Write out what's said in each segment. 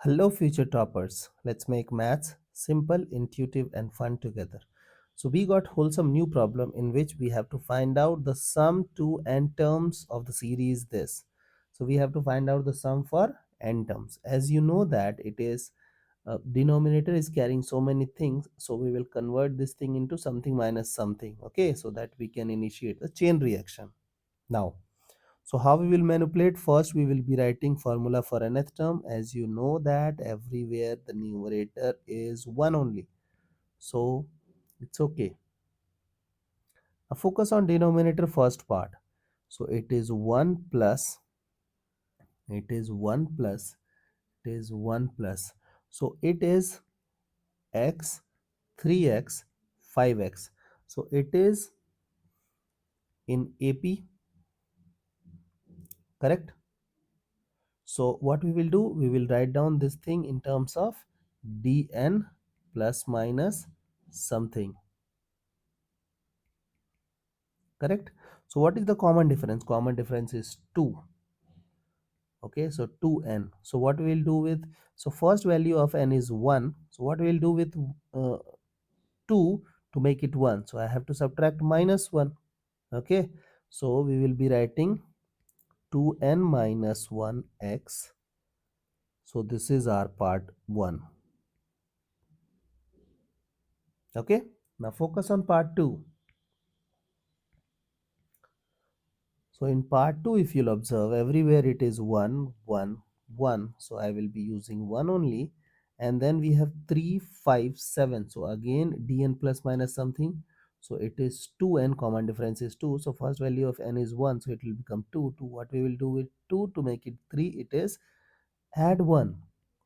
Hello, future toppers. Let's make maths simple, intuitive, and fun together. So, we got wholesome new problem in which we have to find out the sum to n terms of the series this. So, we have to find out the sum for n terms. As you know that it is denominator is carrying so many things, so we will convert this thing into something minus something. Okay, so that we can initiate the chain reaction. Now, so how we will manipulate? First, we will be writing formula for nth term. As you know that everywhere the numerator is 1 only. So it's okay. Now focus on denominator first part. So it is 1 plus, it is 1 plus, it is 1 plus. So it is x, 3x, 5x. So it is in AP, correct? So what we will do, we will write down this thing in terms of dn plus minus something, correct? So what is the common difference? Common difference is 2. Okay, so 2n. So what we will do with, so first value of n is 1. So what we will do with 2 to make it 1? So I have to subtract minus 1. Okay, so we will be writing 2n minus 1x. So this is our part 1. Okay, now focus on part 2. So in part 2, if you'll observe, everywhere it is 1, 1, 1. So I will be using 1 only. And then we have 3, 5, 7. So again, dn plus minus something. So it is 2n, common difference is 2. So first value of n is 1. So it will become 2. To what we will do with 2 to make it 3, it is add 1.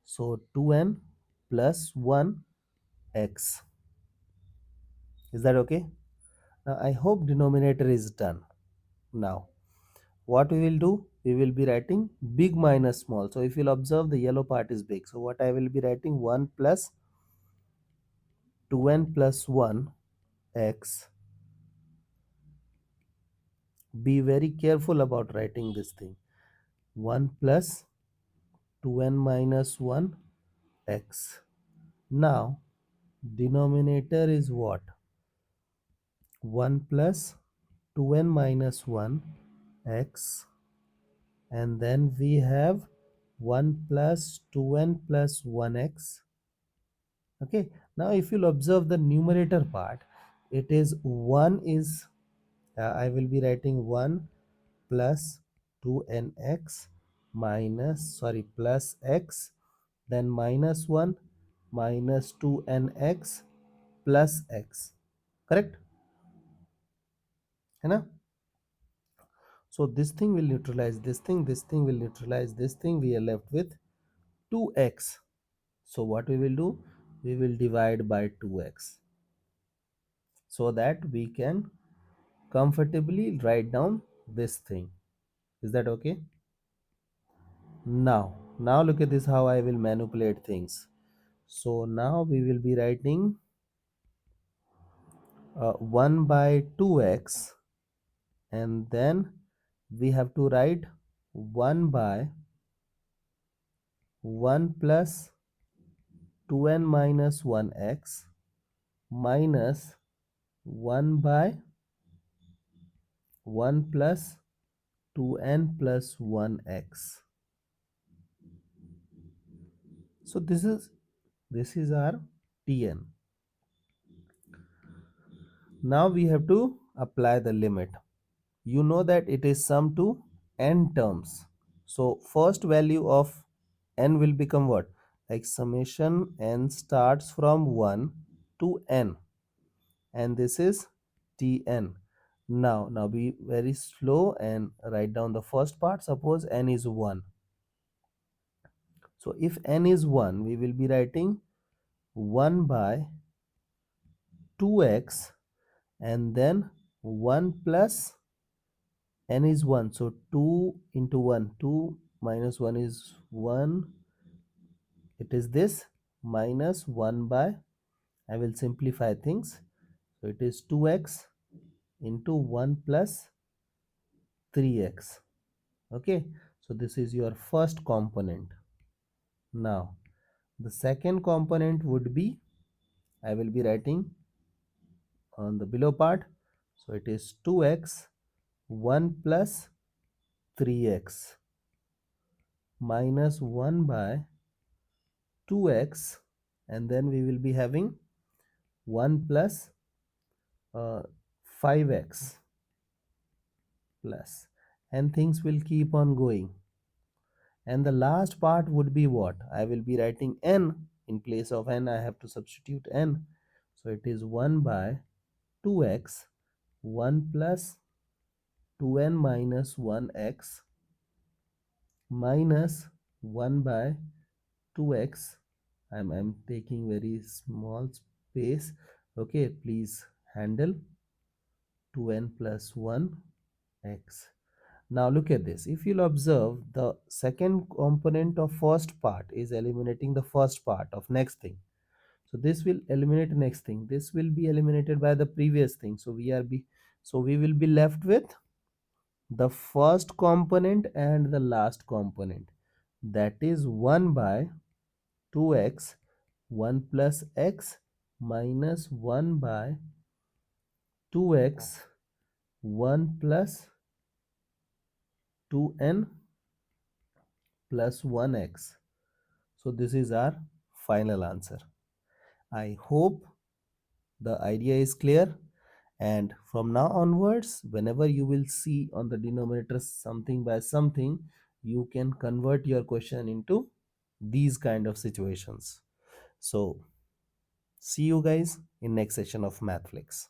So 2n plus 1x. Is that okay? Now I hope denominator is done. Now what we will do, we will be writing big minus small. So if you'll observe, the yellow part is big. So what I will be writing, 1 plus 2n plus 1 x. Be very careful about writing this thing. 1 plus 2n minus 1 x. Now denominator is what? 1 plus 2n minus 1 x, and then we have 1 plus 2n plus 1x. Okay, now if you'll observe the numerator part, it is 1 is I will be writing 1 plus 2nx minus, sorry, plus x, then minus 1 minus 2nx plus x, correct है ना? So this thing will neutralize this thing will neutralize this thing, we are left with 2x. So what we will do, we will divide by 2x so that we can comfortably write down this thing. Is that okay? Now look at this, how I will manipulate things. So now we will be writing 1 by 2x, and then we have to write 1 by 1 plus 2n minus 1x minus 1 by 1 plus 2n plus 1x. So this is our Tn. Now we have to apply the limit. You know that it is sum to n terms. So first value of n will become what? Like summation n starts from 1 to n, and this is Tn. Now be very slow and write down the first part. Suppose n is 1. So if n is 1, we will be writing 1 by 2x, and then 1 plus n is 1. So 2 into 1, 2 minus 1 is 1. It is this minus 1 by, I will simplify things. So it is 2x into 1 plus 3x. Okay, so this is your first component. Now The second component would be, I will be writing on the below part. So it is 2x 1 plus 3x minus 1 by 2x, and then we will be having 1 plus 5x plus, and things will keep on going. And the last part would be what? I will be writing n. In place of n, I have to substitute n. So it is 1 by 2x 1 plus 2n minus 1x minus 1 by 2x. I'm taking very small space. Okay, please handle 2n plus 1 x. Now look at this. If you'll observe, the second component of first part is eliminating the first part of next thing. So this will eliminate next thing. This will be eliminated by the previous thing. So we will be left with the first component and the last component. That is 1 by 2x 1 plus x minus 1 by 2x 1 plus 2n plus 1x. So this is our final answer. I hope the idea is clear, and from now onwards, whenever you will see on the denominator something by something, you can convert your question into these kind of situations. So see you guys in next session of Mathflix.